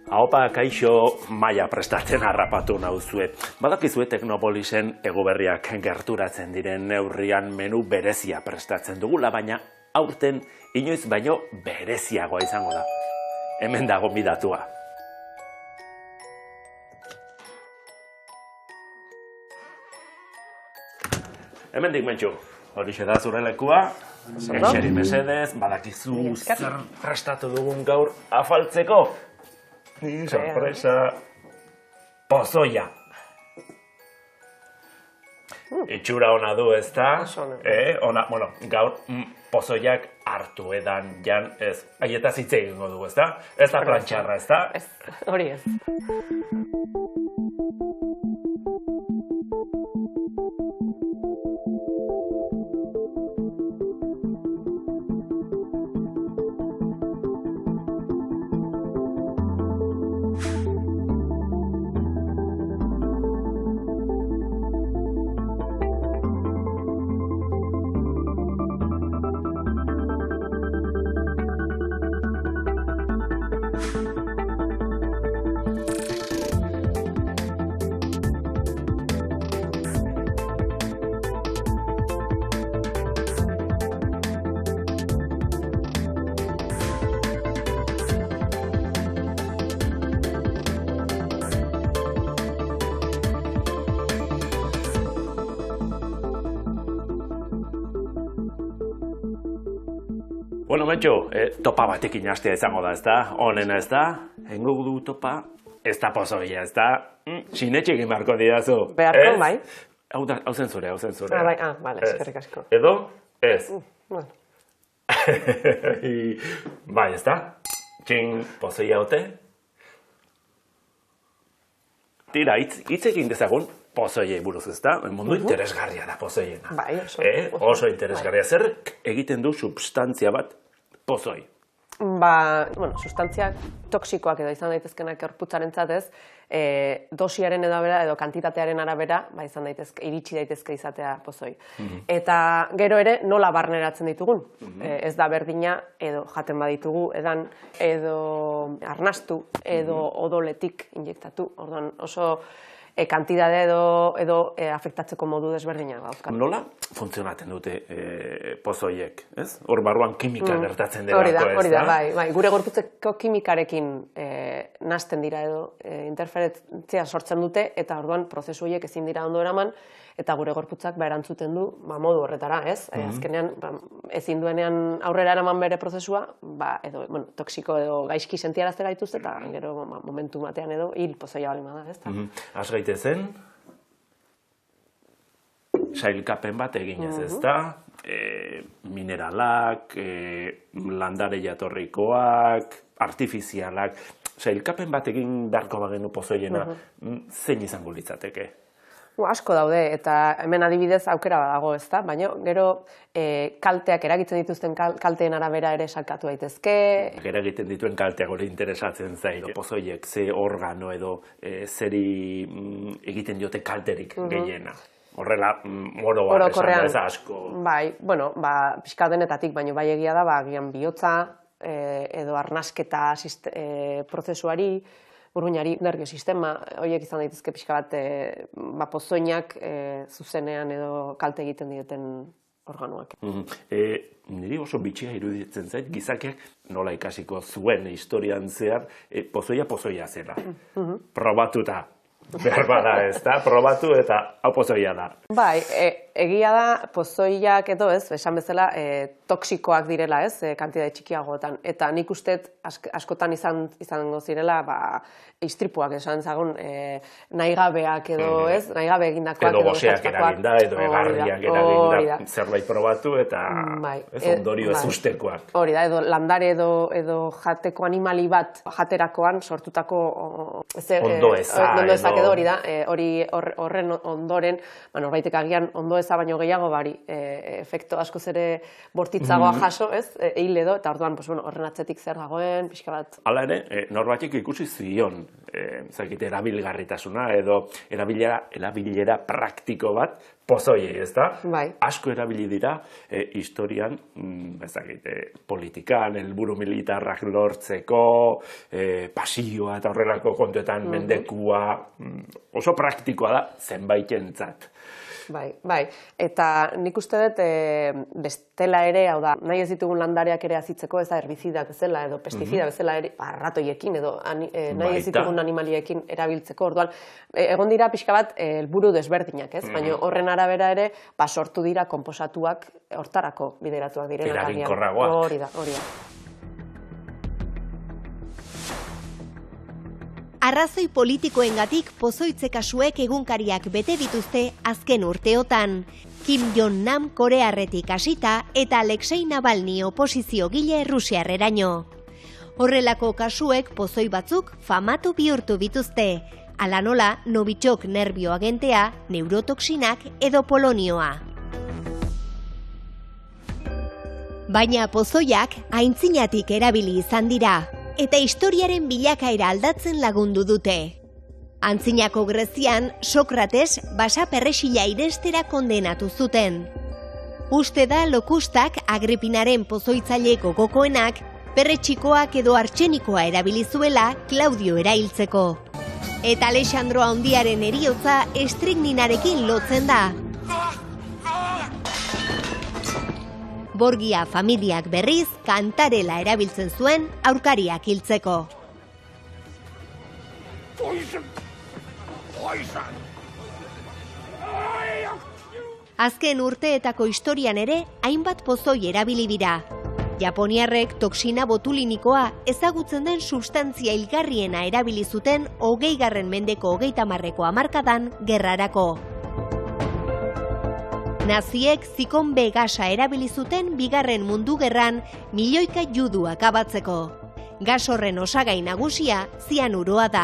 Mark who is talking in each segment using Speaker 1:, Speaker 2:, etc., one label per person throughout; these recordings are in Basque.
Speaker 1: Aupa, kaixo, maila prestatzen harrapatu nauzuet. Badakizue Teknopolisen eguberriak gerturatzen diren neurrian menu berezia prestatzen dugula, baina aurten inoiz baino bereziagoa izango da. Hemen dago bidatua. Hemendik mentxu, horixe da zure lekua. Eseri mesedez, badakizu zer prestatu dugun gaur afaltzeko. Sorpresa, pozoia. Itxura ona du, ez da? Gaur pozoiak hartu edan jan ez. Aietaz hitz egingo dugu, ez da? Ez da plantxarra, ez da?
Speaker 2: Ez, hori ez.
Speaker 1: Bueno, mentxo, topa batekin hastea izango da, ez da? Honena, ez da? Hengo du topa, ez da pozoia, ez da? Sinetxe egin beharko didazu.
Speaker 2: Beharko, bai?
Speaker 1: Hau zentzure, hau zentzure.
Speaker 2: Bale, eskerrik asko.
Speaker 1: Edo? Ez.
Speaker 2: Bueno.
Speaker 1: Bai, ez da? Txin, pozoia ote? Tira, hitz egin dezagun pozoiei buruz, ez da? Mundu interesgarria da pozoiena.
Speaker 2: Bai,
Speaker 1: oso interesgarria. Zer egiten du substantzia bat pozoi?
Speaker 2: Substantzia toksikoak edo izan daitezkenak gorputzarentzat ez, dosiaren edo kantitatearen arabera, izan daitezke, iritsi daitezke izatea pozoi. Eta gero ere, nola barneratzen ditugun. Ez da berdina, edo jaten baditugu, edan, edo arnastu, edo odoletik injektatu. Orduan oso kantidade edo afektatzeko modu desberdina dauzkat.
Speaker 1: Nola funtzionatzen dute pozoiek, ez? Hor barruan kimika gertatzen delako, ez da?
Speaker 2: Hori da, bai. Gure gorputzeko kimikarekin nahasten dira edo interferentzia sortzen dute, eta orduan prozesu horiek ezin dira ondo eraman, eta gure gorputzak erantzuten du modu horretara, ez? Azkenean, ezin duenean aurrera eraman bere prozesua, edo toksiko edo gaizki sentiaraztera dituzte, eta gero momentu batean edo hil pozoia bali bada, ez da?
Speaker 1: Az gaitezen, sailkapen bat eginez, ez da? Mineralak, landare jatorrikoak, artifizialak, sailkapen bat egin beharko bagenu pozoiena, zein izango litzateke?
Speaker 2: Asko daude, eta hemen adibidez aukera badago, ez da? Baina gero kalteak eragitzen dituzten kalteen arabera ere salkatu daitezke.
Speaker 1: Eragiten dituen kalteak hori interesatzen zaio. Pozoiek ze organo edo zeri egiten diote kalterik gehiena. Horrela, moro bat esan da, ez asko.
Speaker 2: Bai, pixka denetatik, baina bai egia da, agian bihotza edo arnasketa prozesuari, urruinari, nervio sistema, horiek izan daitezke pixka bat pozoinak zuzenean edo kalte egiten dioten organoak.
Speaker 1: Niri oso bitxia iruditzen zait, gizakiak nola ikasiko zuen historian zehar pozoia zela. Probatuta. Behar bada, ez da? Probatu eta hau pozoia da.
Speaker 2: Bai, egia da pozoiak edo ez, esan bezala toksikoak direla, ez, kantidade txikiagoetan. Eta nik usteet askotan izango zirela, istripuak esan zagun, nahigabeak edo, ez, nahigabe egindakoak
Speaker 1: edo goseak eraginda, edo egarriak eraginda, zerbait probatu eta ondorio ez ustekoak.
Speaker 2: Hori da, edo landare edo jateko animali bat jaterakoan sortutako
Speaker 1: ondo eza,
Speaker 2: edo hori da, horren ondoren, norbaitek agian ondo eza baino gehiago, efekto askoz ere bortitzagoa jaso, ez, hil edo, eta orduan, horren atzetik zer dagoen, pixka bat.
Speaker 1: Hala ere, norbaitek ikusi zion, erabilgarritasuna edo erabilera praktiko bat, pozoiei, ez da?
Speaker 2: Bai.
Speaker 1: Asko erabili dira historian, politikan, helburu militarrak lortzeko, pasioa eta horrelako kontuetan mendekua, oso praktikoa da zenbaitentzat.
Speaker 2: Bai, eta nik uste dut bestela ere, hau da, nahi ez ditugun landareak ere azitzeko, ez da, herbizidak bezala edo pestizida bezala ere, ratoiekin edo nahi ez ditugun animaliekin erabiltzeko, orduan, egon dira pixka bat helburu desberdinak, ez? Baina horren arabera ere, sortu dira konposatuak hortarako bideratuak direnak.
Speaker 1: Eraginkorragoak.
Speaker 2: Hori da.
Speaker 3: Arrazoi politikoengatik pozoitze kasuek egunkariak bete dituzte azken urteotan. Kim Jong-nam korearretik hasita eta Alexei Navalny oposiziogile Rusiarreraino. Horrelako kasuek pozoi batzuk famatu bihurtu bituzte. Hala nola, Novichok nerbioagentea, neurotoxinak edo polonioa. Baina pozoiak aintzinatik erabili izan dira. Eta historiaren bilakaera aldatzen lagundu dute. Antzinako Grezian, Sokrates basa perrexila irestera kondenatu zuten. Uste da Lokustak Agripinaren pozoitzaile gogokoenak, perretxikoak edo artxenikoa erabili zuela Klaudio erailtzeko. Eta Alexandro Handiaren heriotza estrigninarekin lotzen da. Borgia familiak berriz kantarela erabiltzen zuen aurkariak hiltzeko. Azken urteetako historian ere hainbat pozoi erabili dira. Japoniarrek toksina botulinikoa ezagutzen den substantzia hilgarriena erabili zuten 20. mendeko 30. hamarkadan gerrarako. Naziek zikon B gasa erabili zuten Bigarren Mundu Gerran milioika judu akabatzeko. Gas horren osagai nagusia zianuroa da.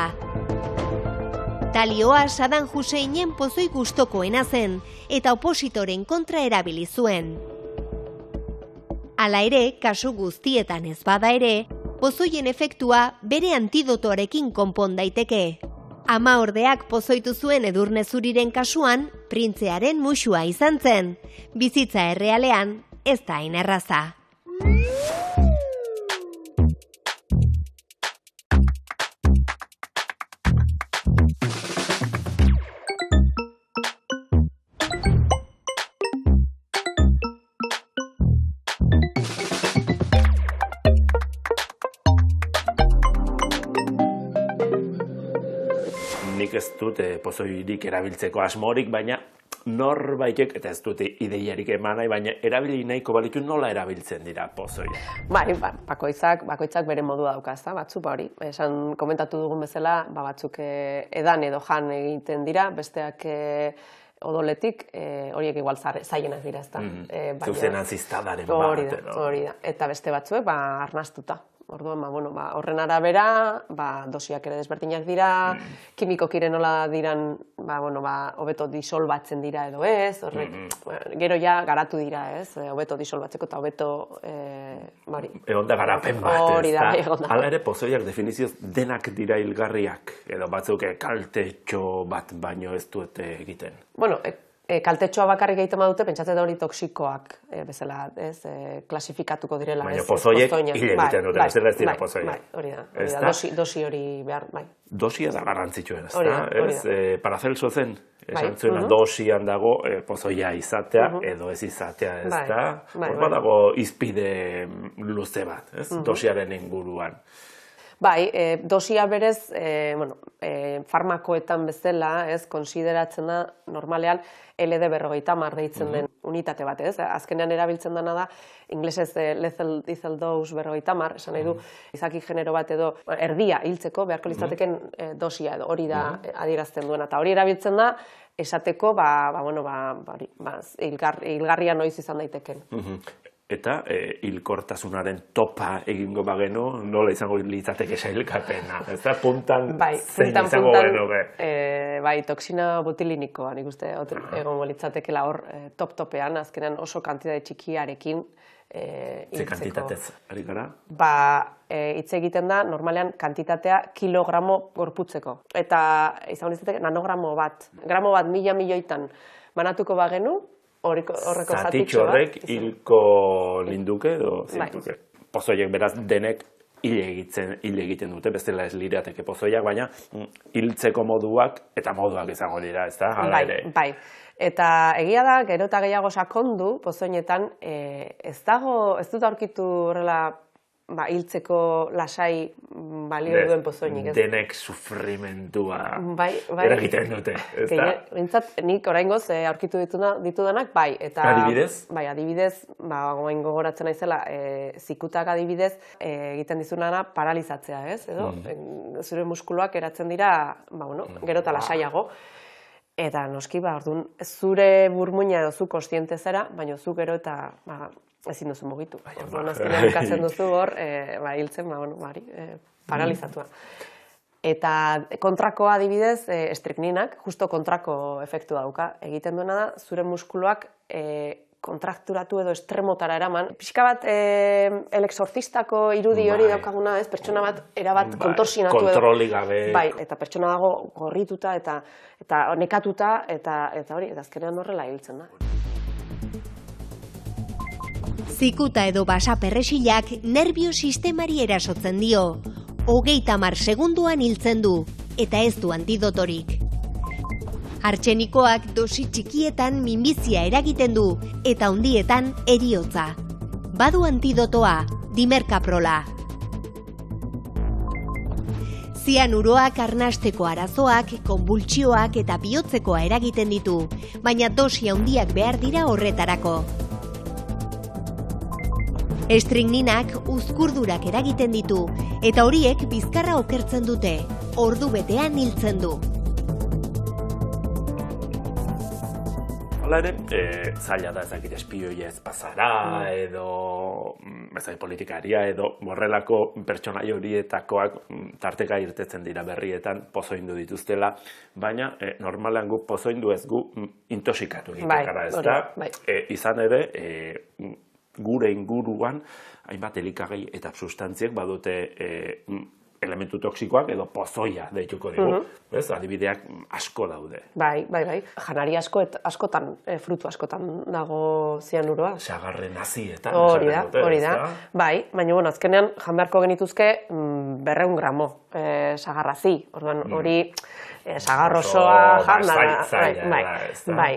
Speaker 3: Talioa Saddam Husseinen pozoi gustokoena zen eta opositoren kontra erabili zuen. Hala ere, kasu guztietan ez bada ere, pozoien efektua bere antidotoarekin konpon daiteke. Amaordeak pozoitu zuen Edurne Zuriren kasuan, printzearen muxua izan zen. Bizitza errealean, ez da hain erraza.
Speaker 1: Nik ez dut pozoirik erabiltzeko asmorik, baina norbaitek, eta ez dut ideiarik eman nahi, baina erabili nahiko balitu nola erabiltzen dira pozoia.
Speaker 2: Bakoitzak bere modua dauka, ezta, batzuk hori. Esan komentatu dugun bezala, batzuk edan edo jan egiten dira, besteak odoletik, horiek igual zaienak dira, ezta.
Speaker 1: Zuzen antziztadaren bat.
Speaker 2: Hori da, eta beste batzuek arnastuta. Orduan, horren arabera, dosiak ere desberdinak dira, kimikoki nola diran, hobeto disolbatzen dira edo ez, gero ja garatu dira, ez, hobeto disolbatzeko eta hobeto,
Speaker 1: egon da garapen bat, ez da? Hala ere, pozoiak definizioz denak dira hilgarriak, edo batzuk kaltetxo bat baino ez duete egiten.
Speaker 2: Kaltetxoa bakarrik egiten badute, pentsatzen da hori toksikoak bezala, klasifikatuko direla.
Speaker 1: Baina pozoiek hil egiten dute, bezala ez dira pozoiek.
Speaker 2: Hori da, dosi hori behar, bai.
Speaker 1: Dosia da garrantzitsuen, ez da? Paracelso zen, esan zuena dosian dago pozoia izatea, edo ez izatea, ez da? Hor dago izpide luze bat, ez? Dosiaren inguruan.
Speaker 2: Bai, dosia berez, farmakoetan bezala, konsideratzen da, normalean, LD50 deitzen den unitate bat, ez? Azkenean erabiltzen dena da, inglesez lethal dose 50, esan nahi du, izaki genero bat edo erdia hiltzeko, beharko litzateken dosia edo, hori da adierazten duena. Eta hori erabiltzen da, esateko, hilgarria noiz izan daiteken.
Speaker 1: Eta hilkortasunaren topa egingo bagenu, nola izango litzateke sailkapena. Ez da, puntan zein izango genuke.
Speaker 2: Bai, toksina botulinikoa, nik uste, egongo litzatekela hor top-topean, azkenean oso kantitate txikiarekin hiltzeko.
Speaker 1: Ze kantitatez, ari gara?
Speaker 2: Hitz egiten da, normalean, kantitatea kilogramo gorputzeko. Eta izango litzateke nanogramo bat, gramo bat 1000 milioitan banatuko bagenu, horreko zatitxo bat.
Speaker 1: horrek hilko linduke edo zintuke. Pozoiek beraz denek hil egiten dute, bestela ez lirateke pozoiak, baina hiltzeko moduak eta moduak izango dira, ez da?
Speaker 2: Bai. Eta egia da, gero eta gehiago sakondu pozoinetan, ez dut aurkitu horrela hiltzeko lasai balio duen pozoinik.
Speaker 1: Denek sufrimendua eragiten dute, ez da?
Speaker 2: Bintzat, nik oraingoz aurkitu ditudanak, bai.
Speaker 1: Adibidez?
Speaker 2: Bai, adibidez, goain gogoratzen naizela, zikutak adibidez egiten dizunana paralizatzea, ez? Edo, zure muskuluak eratzen dira, gero eta lasaiago. Eta noski, orduan, zure burmuina edo zu kontziente zera, baina zu gero eta ezin duzu mugitu. Orduan, azkenean ikatzen duzu hor, hiltzen, paralizatua. Eta kontrakoa adibidez, estrikninak, justo kontrako efektu dauka. Egiten duena da, zure muskuluak kontrakturatu edo estremotara eraman. Pixka bat el-exorcistako irudi hori daukaguna, ez? Pertsona bat erabat kontorsionatu edo.
Speaker 1: Kontroli gabe.
Speaker 2: Bai, eta pertsona dago gorrituta eta nekatuta eta hori, eta azkenean horrela hiltzen da.
Speaker 3: Zikuta edo basa perresilak nerbio sistemari erasotzen dio. 30 segunduan hiltzen du, eta ez du antidotorik. Artxenikoak dosi txikietan minbizia eragiten du, eta handietan heriotza. Badu antidotoa, dimerkaprola. Zianuroak arnasteko arazoak, konbultsioak eta bihotzekoa eragiten ditu, baina dosi handiak behar dira horretarako. Estrigninak uzkurdurak eragiten ditu, eta horiek bizkarra okertzen dute, ordu betean hiltzen du.
Speaker 1: Hala ere, zaila da ezakit espioia ez pasara, edo politikaria, edo borrelako pertsonai horietakoak tarteka irtetzen dira berrietan pozoindu dituztela, baina normalan gu pozoindu ez gu intoxikatu egitekara, ez da? Izan ere, gure inguruan, hainbat elikagai eta substantziek badute elementu toksikoak edo pozoia deituko dugu. Adibideak asko daude.
Speaker 2: Bai. Janari askotan, frutu askotan dago zianuroa.
Speaker 1: Sagarren hazietan.
Speaker 2: Hori da. Bai, baina azkenean jan beharko genituzke 200 gramo sagarrazi. Orduan hori sagar osoa jan. Bai,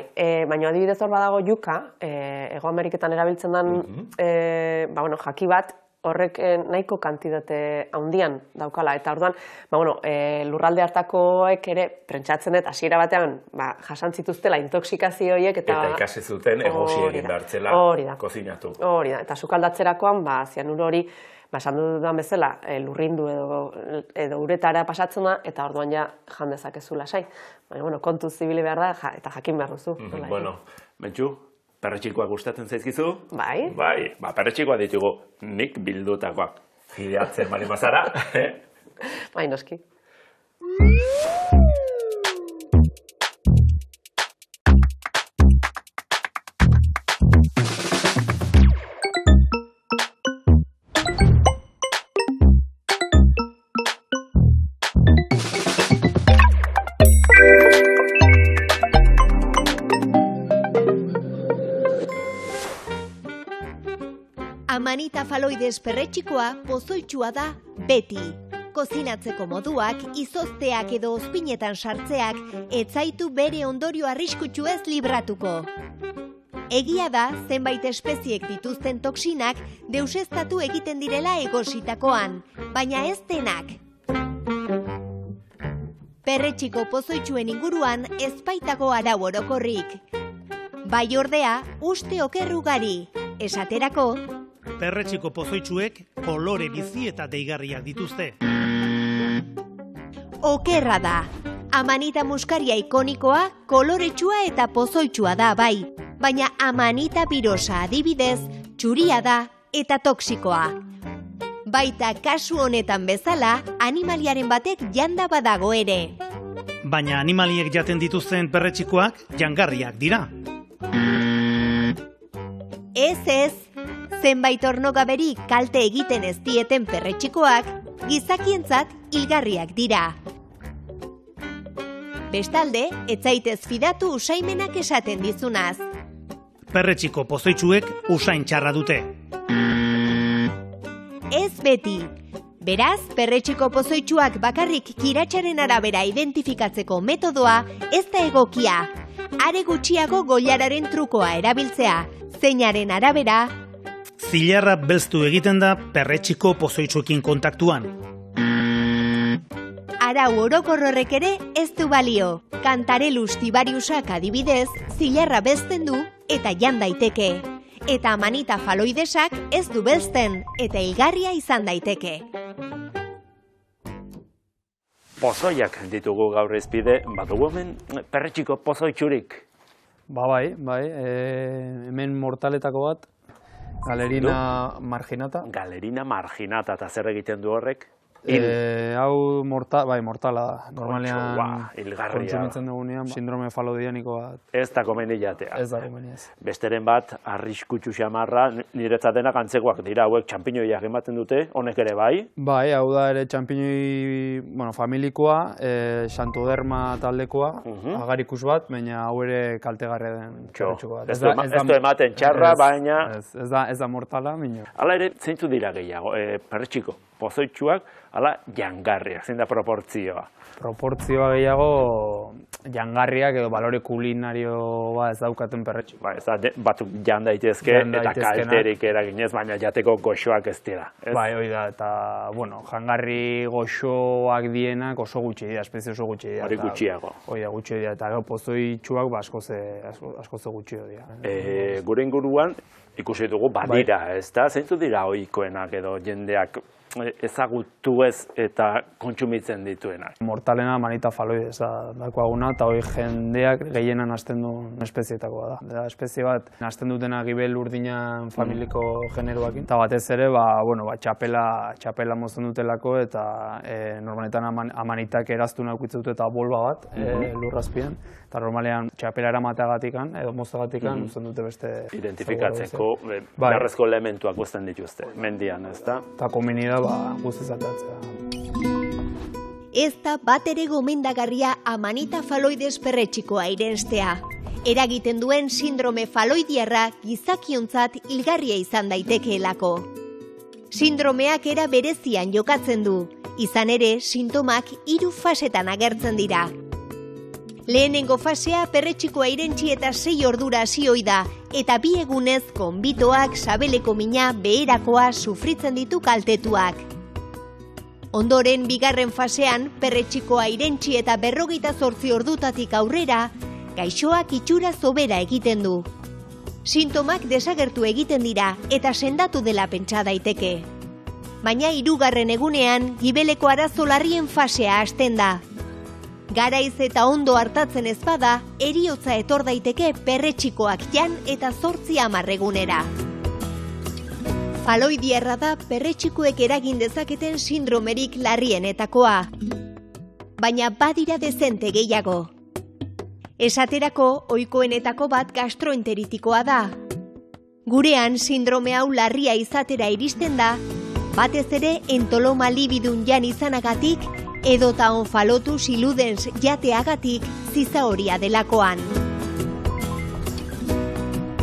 Speaker 2: baina adibidez hor badago yuka, Hego Ameriketan erabiltzen den jaki bat, horrek nahiko kantitate handian daukala. Eta orduan, lurralde hartakoek ere, prentsatzen dut, hasiera batean, jasantzituztela intoxikazio horiek.
Speaker 1: Eta ikasi zuten egosi egin behartzela kozinatu.
Speaker 2: Hori da, eta sukaldatzerakoan, zianuro hori, esan dudan bezala, lurrindu edo uretara pasatzen da, eta orduan ja jan dezakezu lasai. Baina, kontuz zibili behar da, eta jakin behar duzu.
Speaker 1: Mentxu, perretxikoak gustatzen zaizkizu?
Speaker 2: Bai.
Speaker 1: Perretxikoak ditugu nik bildutakoak fideatzen bali mazara.
Speaker 2: Bai, noski.
Speaker 3: Amanita faloides perretxikoa pozoitsua da beti. Kozinatzeko moduak, izozteak edo ozpinetan sartzeak, etzaitu bere ondorio arriskutsu ez libratuko. Egia da, zenbait espeziek dituzten toksinak deuseztatu egiten direla egositakoan, baina ez denak. Perretxiko pozoitsuen inguruan ez baitago arau orokorrik. Bai ordea, uste okerrugari. Esaterako,
Speaker 4: perretxiko pozoitsuek kolore bizi eta deigarriak dituzte.
Speaker 3: Okerra da. Amanita muskaria ikonikoa, koloretsua eta pozoitsua da bai. Baina amanita birosa adibidez, txuria da eta toksikoa. Baita kasu honetan bezala, animaliaren batek janda badago ere.
Speaker 4: Baina animaliek jaten dituzten perretxikoak jangarriak dira.
Speaker 3: Ez, zenbait ornogaberi kalte egiten ez dieten perretxikoak, gizakientzat hilgarriak dira. Bestalde, ez zaitez fidatu usaimenak esaten dizunaz.
Speaker 4: Perretxiko pozoitsuek usain txarra dute.
Speaker 3: Ez beti. Beraz, perretxiko pozoitsuak bakarrik kiratxaren arabera identifikatzeko metodoa ez da egokia. Are gutxiago goilararen trukoa erabiltzea, zeinaren arabera,
Speaker 4: Zilarra belztu egiten da perretxiko pozoitsuekin kontaktuan.
Speaker 3: arau orokorrorrek ere ez du balio. Cantarellus tibariusak adibidez, zilarra belzten du eta jan daiteke. Eta Amanita phalloidesak ez du belzten eta hilgarria izan daiteke.
Speaker 1: Pozoiak ditugu gaur izpide, badugu hemen perretxiko pozoitsurik.
Speaker 5: Bai, hemen mortaletako bat, galerina marginata.
Speaker 1: Galerina marginata, eta zer egiten du horrek?
Speaker 5: Hau mortala da. Normalean
Speaker 1: hilgarria.
Speaker 5: kontsumitzen dugunean, sindrome falodianiko bat.
Speaker 1: Ez da komeni jatea.
Speaker 5: Ez da komeni ez.
Speaker 1: Besteren bat, arriskutsu xamarra, niretzat denak antzekoak dira, hauek txampinoiak ematen dute, honek ere bai?
Speaker 5: Bai, hau da ere txampinoi, familikoa, Xantoderma taldekoa, agarikus bat, baina hau ere kaltegarria den perretxiko bat.
Speaker 1: Ez du ematen txarra, baina...
Speaker 5: Ez da mortala, baina.
Speaker 1: Hala ere, zeintzu dira gehiago, perretxiko pozoitsuak, ala jangarriak, zein da proportzioa?
Speaker 5: Proportzioa gehiago jangarriak edo balore kulinario ez daukaten perretxiko.
Speaker 1: Ba, ez da, batzuk jan daitezke eta kalterik eraginez, baina jateko goxoak ez dira.
Speaker 5: Bai, hori da, eta, jangarri goxoak dienak oso gutxi dira, espezie oso gutxi dira.
Speaker 1: Hori gutxiago.
Speaker 5: Hori da, gutxi dira, eta pozoitsuak askoze gutxi dira.
Speaker 1: Gure inguruan, ikusi dugu badira, ez da? Zeintzu dira ohikoenak edo jendeak ezagutu ez eta kontsumitzen dituenak?
Speaker 5: Mortalena Amanita phalloides dakoaguna, eta hori jendeak gehienan hasten duen espezietakoa da. Da, espezie bat, hasten dutena gibel urdinan familiko generoakin. Eta batez ere, txapela mozten dutelako, eta normaletan amanitak eraztun aukitzen dute eta bolba bat lurrazpian. Eta normalean txapela eramateagatikan, edo mozteagatikan, uzten dute beste...
Speaker 1: Identifikatzeko, beharrezko elementuak guztien dituzte, mendian, ez da?
Speaker 5: Eta komeni da, guztiz atatzea.
Speaker 3: Ez da bat ere gomendagarria Amanita phalloides perretxikoa irenstea. Eragiten duen sindrome faloidiarra gizakiontzat hilgarria izan daitekeelako. Sindromeak era berezian jokatzen du, izan ere sintomak 3 fasetan agertzen dira. Lehenengo fasea perretxikoa irentsi eta 6 ordura hasi ohi da, eta 2 egunez konbitoak, sabeleko mina, beherakoa sufritzen ditu kaltetuak. Ondoren, bigarren fasean, perretxikoa irentsi eta 48 ordutatik aurrera, gaixoak itxura zobera egiten du. Sintomak desagertu egiten dira eta sendatu dela pentsa daiteke. Baina 3. egunean, gibeleko arazo larrien fasea hasten da. Garaiz eta ondo hartatzen ez bada, heriotza etor daiteke perretxikoak jan eta 8-10 egunera. Faloidiarra da perretxikoek eragin dezaketen sindromerik larrienetakoa. Baina badira dezente gehiago. Esaterako, ohikoenetako bat gastroenteritikoa da. Gurean sindrome hau larria izatera iristen da, batez ere entoloma libidun jan izanagatik, edota onfalotus illudens jateagatik zizahoria delakoan.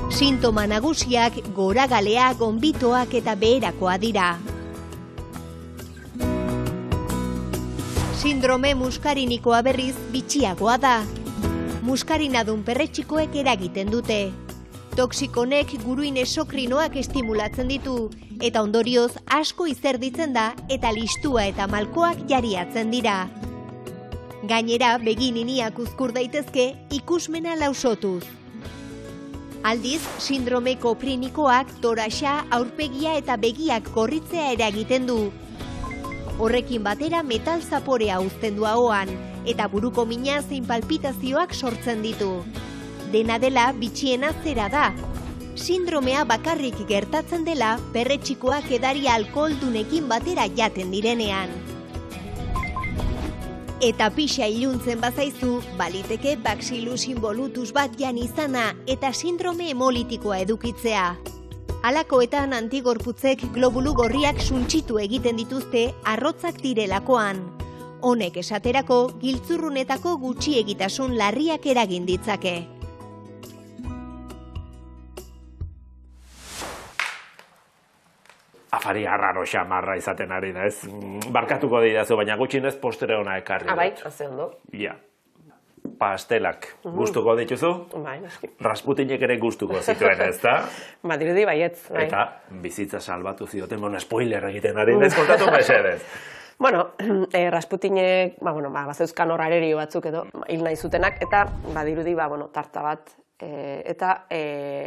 Speaker 3: Sintoma nagusiak goragalea, gonbitoak eta beherakoa dira. Sindrome muskarinikoa berriz bitxiagoa da. Muskarinadun perretxikoek eragiten dute. Toksikonek guruin esokrinoak estimulatzen ditu, eta ondorioz asko izerditzen da eta listua eta malkoak jariatzen dira. Gainera, begininiak uzkur daitezke ikusmena lausotuz. Aldiz, sindrome koprinikoak toraxa, aurpegia eta begiak gorritzea eragiten du. Horrekin batera metal zaporea uzten du ahoan, eta buruko mina zein palpitazioak sortzen ditu. Dena dela bitxiena zera da. sindromea bakarrik gertatzen dela perretxikoak edari alkoholdunekin batera jaten direnean. Eta pixa iluntzen bazaizu, baliteke Bacillus involutus bat jan izana eta sindrome hemolitikoa edukitzea. Halakoetan antigorputzek globulu gorriak suntsitu egiten dituzte arrotzak direlakoan. Honek esaterako giltzurrunetako gutxiegitasun larriak eragin ditzake.
Speaker 1: Afari arraro xamarra izaten ari da, ez? Barkatuko didazu, baina gutxinez postre ona ekarri dut.
Speaker 2: Bai, haze ondo.
Speaker 1: Ja. Pastelak gustuko dituzu?
Speaker 2: Bai, noski.
Speaker 1: Rasputinek ere gustuko zituen, ez da?
Speaker 2: Dirudi baietz. Bai.
Speaker 1: Eta bizitza salbatu zioten, spoiler egiten ari, ez kontatu mesedez.
Speaker 2: Bueno, Rasputinek, bazeuzkan horrarerio batzuk edo hil nahi zutenak, eta dirudi, tarta bat, eta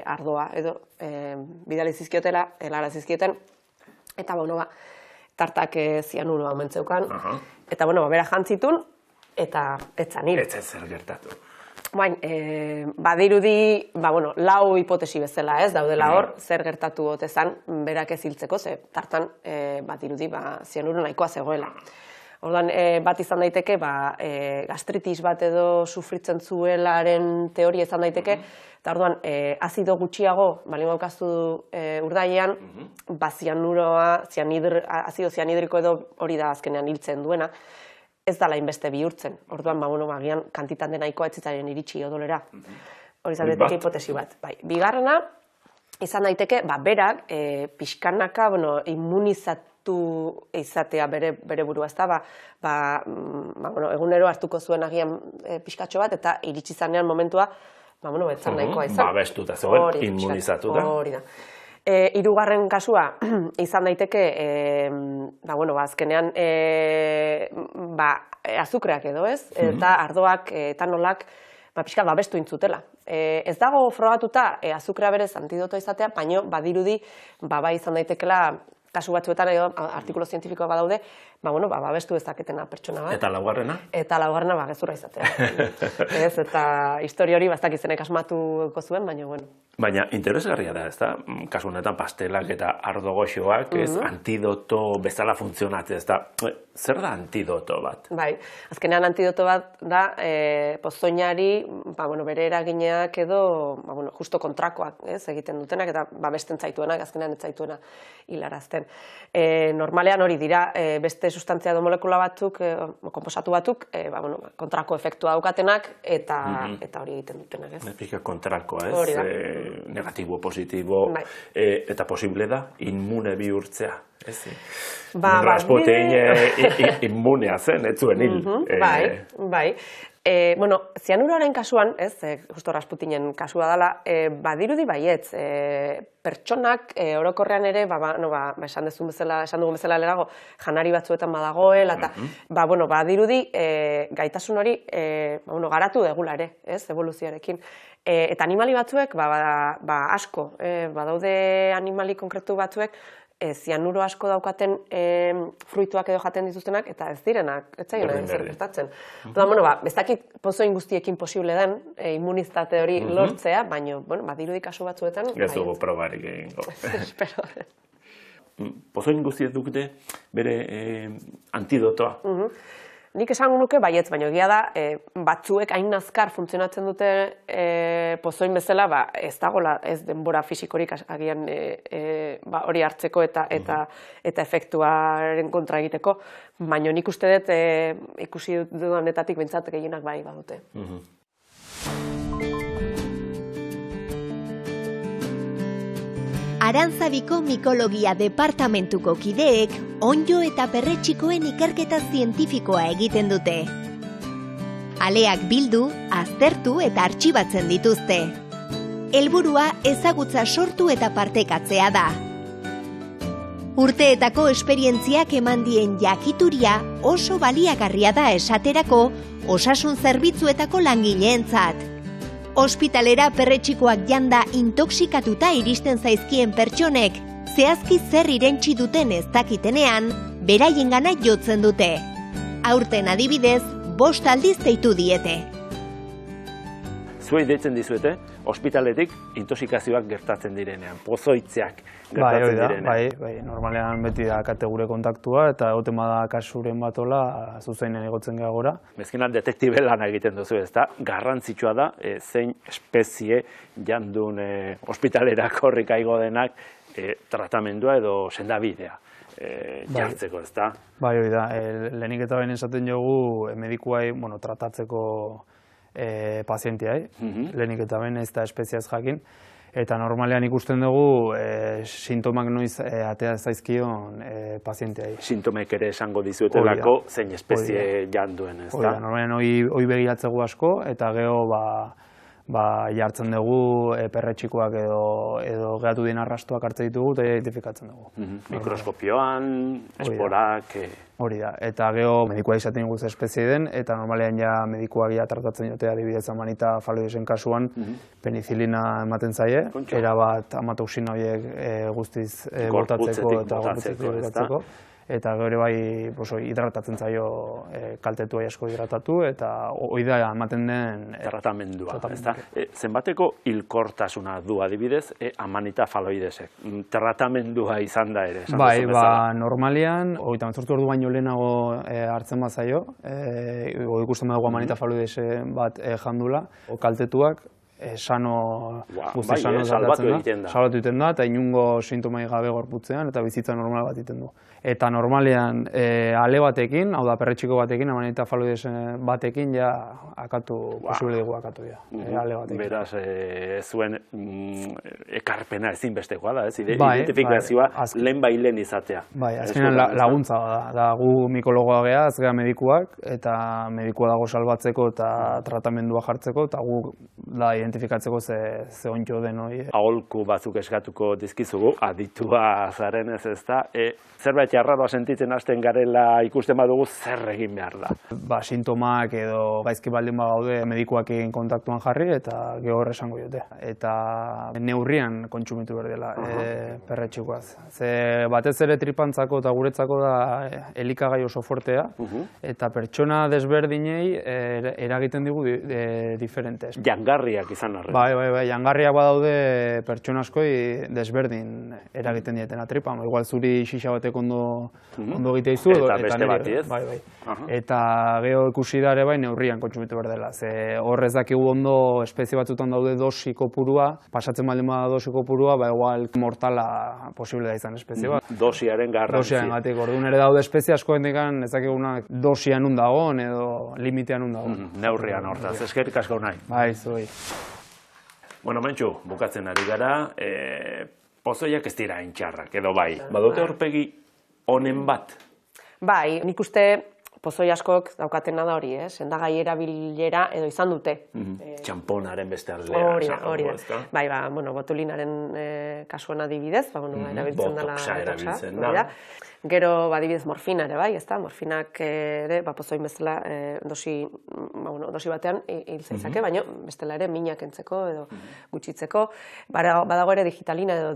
Speaker 2: ardoa, edo bidali zizkiotela, helara zizkioten, eta, tartak zianuroa omentzeukan, eta, bera jantzitun, eta etzan hil.
Speaker 1: Etzen zer gertatu.
Speaker 2: Bain, badirudi, lau hipotesi bezala ez, daudela hor, zer gertatu otezan, berak ez hiltzeko, ze tartan, badirudi, zianuro nahikoa zegoela. Orduan, bat izan daiteke, gastritis bat edo sufritzen zuelaren teoria izan daiteke, eta orduan, azido gutxiago, balin gaukaztu urdailean, azido zianidriko edo hori da azkenean hiltzen duena, ez dala inbeste bihurtzen. Orduan, agian kantitan denaikoa etzitzaren iritsi odolera. Hori izan daiteke hipotesi bat. Bigarrena, izan daiteke, berak, pixkanaka, immunizatu izatea bere burua, ez da, egunero hartuko zuen agian pixkatxo bat, eta iritsi zanean momentua, etzan nahikoa izan.
Speaker 1: Babestuta zegoen, immunizatuta.
Speaker 2: Hori da. Hirugarren kasua izan daiteke, azkenean azukreak edo ez, eta ardoak, etanolak, pixka babestu intzutela. Ez dago frogatuta azukrea berez antidoto izatea, baino badirudi, bai izan daitekela, kasu batzuetan edo artikulo zientifikoa badaude, babestu ezaketena pertsona bat.
Speaker 1: Eta laugarrena?
Speaker 2: Eta laugarrena gezurra izatea. Ez, eta historia hori bastak izenek asmatuko zuen,
Speaker 1: Baina interesgarria da, ez da? Kasu honetan pastelak eta ardo goxoak, ez, antidoto bezala funtzionatzen, ez da? Zer da antidoto bat?
Speaker 2: Bai, azkenean antidoto bat da pozoinari, bere eragineak edo, justo kontrakoak, ez, egiten dutenak, eta babesten zaituenak, azkenean ez zaituena hilarazten. Normalean hori dira, beste sustantzia edo molekula batzuk, konposatu batzuk, kontrako efektua daukatenak, eta hori egiten dutenak, ez?
Speaker 1: Pika kontrakoa, ez? Negatibo, positibo, eta posible da inmune bihurtzea. Rasputin immunea zen, ez zuen hil.
Speaker 2: Bai. Zianuroaren kasuan, justo Rasputinen kasua dela, badirudi baietz, pertsonak orokorrean ere, esan dugun bezala lerago, janari batzuetan badagoela, eta badirudi gaitasun hori garatu degula ere, evoluzioarekin. Eta animali batzuek, asko, badaude animali konkretu batzuek, zianuro asko daukaten fruituak edo jaten dituztenak, eta ez direnak, ez zaionak zer gertatzen. Ez dakit pozoin guztiekin posible den, immuniztate hori lortzea, baina, badirudi kasu batzuetan...
Speaker 1: Ez dugu probarik egingo. Pozoin guztiek dukte bere antidotoa.
Speaker 2: Nik esango nuke baietz, baina egia da, batzuek hain azkar funtzionatzen dute pozoin bezala, ez dagoela ez denbora fisikorik agian hori hartzeko eta efektuaren kontra egiteko, baina nik uste dut ikusi dudanetatik behintzat gehienak bai badute.
Speaker 3: Arantzabiko Mikologia Departamentuko kideek onddo eta perretxikoen ikerketa zientifikoa egiten dute. Aleak bildu, aztertu eta artxibatzen dituzte. Helburua ezagutza sortu eta partekatzea da. Urteetako esperientziak eman dien jakituria oso baliagarria da esaterako osasun zerbitzuetako langileentzat. Ospitalera perretxikoak janda intoxikatuta iristen zaizkien pertsonek, zehazki zer irentsi duten ez dakitenean, beraiengana jotzen dute. Aurten adibidez, 5 aldiz deitu diete.
Speaker 1: zuei deitzen dizuete, ospitaletik intoxikazioak gertatzen direnean, pozoitzeak gertatzen direnean.
Speaker 5: Bai, normalean beti da kate gure kontaktua, eta egoten bada kasuren batola, zuzeinen egotzen geha gora.
Speaker 1: Mezkinan detektibe lan egiten duzu, ezta? Garrantzitsua da, zein espezie jandun ospitalera korrik aigo denak tratamendua edo sendabidea jartzeko, ezta?
Speaker 5: Bai, hori da, lehenik eta behin esaten jogu medikuai, tratatzeko pazientiai, lehenik eta behin ez da espeziaz jakin, eta normalean ikusten dugu sintomak noiz atea zaizkion pazientiai.
Speaker 1: Sintomek ere esango dizuetelako zein espezie janduen, ezta?
Speaker 5: Hori da, normalean hori begiratzegu asko, eta geho jartzen dugu perretxikoak edo gehatu dien arrastuak hartzen ditugu eta identifikatzen dugu.
Speaker 1: Mikroskopioan, esporak...
Speaker 5: Hori da, eta geho medikua izaten guz espezie den, eta normalean ja medikuak tratatzen jotea adibidez amanita faloidesen kasuan penicilina ematen zaie, erabat amatoxina horiek guztiz botatzeko eta gorputzetik botatzeko. Eta gero bai hidratatzen zaio kaltetu asko hidratatu eta hori da ematen den
Speaker 1: tratamendua. Zenbateko hilkortasuna du adibidez amanita faloidesek? Tratamendua izan da ere.
Speaker 5: Bai, normalian 38 ordu baino lehenago hartzen bazaio, ikusten badugu amanita faloidese bat jandula, kaltetuak guzti sano salbatu egiten da, eta inungo sintomai gabe gorputzean eta bizitza normal bat egiten du. Eta normalean ale batekin, hau da perretxiko batekin, amanita faloidesen batekin ja posible dugu akatu dira.
Speaker 1: Beraz, zuen ekarpena ezinbestekoa da, identifikazioa lehen izatea.
Speaker 5: Bai, azkenean laguntza da, gu mikologoa geha, ez geha medikuak, eta medikua dago salbatzeko eta tratamendua jartzeko, eta gu da identifikatzeko ze ontxo den hori.
Speaker 1: Aholku batzuk eskatuko dizkizugu, aditua zaren ez da, zerbait arraroa sentitzen hasten garela ikusten badugu zer egin behar da.
Speaker 5: Sintomak edo gaizki baldin bagaude medikuakin kontaktuan jarri eta gehor esango jote. Eta neurrian kontsumitu behar dela perretxikoaz. Ze batez ere tripantzako eta guretzako da elikagai oso fortea, eta pertsona desberdinei eragiten digu diferentes.
Speaker 1: Jangarriak izan arren.
Speaker 5: Bai, jangarriak badaude pertsona askoi desberdin eragiten dietena tripan. Igual zuri xixa batek ondo egitea izu,
Speaker 1: eta beste bati ez.
Speaker 5: Eta geho ikusi da ere bai neurrian kontsumitu behar dela. Hor ez dakigu ondo espezie batzutan daude dosi kopurua, pasatzen baldin bada dosi kopurua, igual mortala posible da izan espezie bat.
Speaker 1: Dosiaren garrantzi.
Speaker 5: Dosiaren gatik, orduan ere daude espezie asko endikan ez dakigunak dosian undagoen edo limitean undagoen.
Speaker 1: Neurrian hortaz, eskerrik asko nahi.
Speaker 5: Bai, zuei.
Speaker 1: Bueno, Mentxu, bukatzen ari gara, pozoiak ez dira intxarrak, edo bai. Badote horpegi honen bat?
Speaker 2: Bai, nik uste pozoi askok daukatena da hori, sendagai erabilera edo izan dute.
Speaker 1: Txamponaren beste aldea.
Speaker 2: Hori da. Bai, botulinaren kasuan adibidez, erabiltzen dela.
Speaker 1: Botoxa erabiltzen da.
Speaker 2: Gero, adibidez, morfina ere bai, morfinak ere, pozoin bezala dosi batean hil zaitzake, baina bestela ere minak entzeko edo gutxitzeko. Badago ere digitalina edo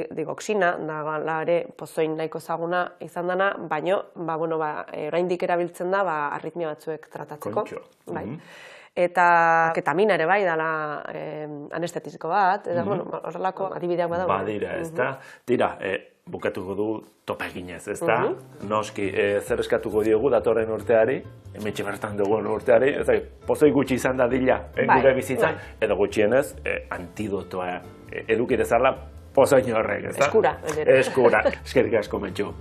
Speaker 2: digoxina, da ere pozoin nahiko ezaguna izan dana, baina oraindik erabiltzen da arritmia batzuek tratatzeko. Eta ketamina ere bai dela anestetiziko bat, horrelako adibideak badago.
Speaker 1: Badira, ez da. Dira, bukatuko du topa eginez, ez da? Noski, zer eskatuko diogu datorren urteari, hemetxe bertan dugun urteari, ez da, pozoi gutxi izan da dila gure bizitzan, edo gutxienez, antidotoa edukitezarla pozoin horrek, ez da?
Speaker 2: Eskura.
Speaker 1: Eskura. Eskerrik asko, Mentxu.